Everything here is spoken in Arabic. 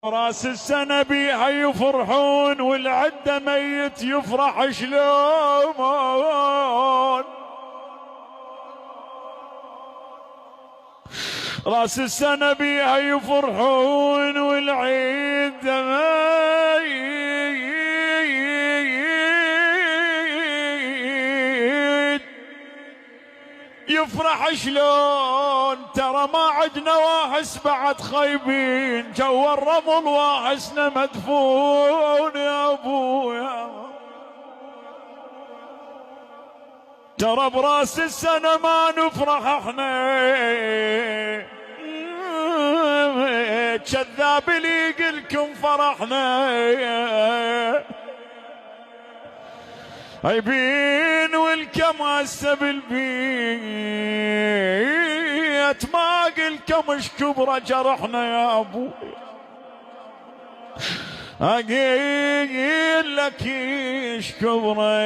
راس السنة بيها يفرحون والعدة ميت يفرح شلون. راس السنة بيها يفرحون والعدة ميت يفرح شلون. ترى ما عدنا واحس بعد خايبين، جو الرمل واحسنا مدفون يا ابويا. ترى براس السنة ما نفرح احنا، كذاب اللي يقلكم فرحنا. عيبين والكماسة بالبيت، ما قلكم اش كبرة جرحنا يا ابو. اقيل لك ايش كبرة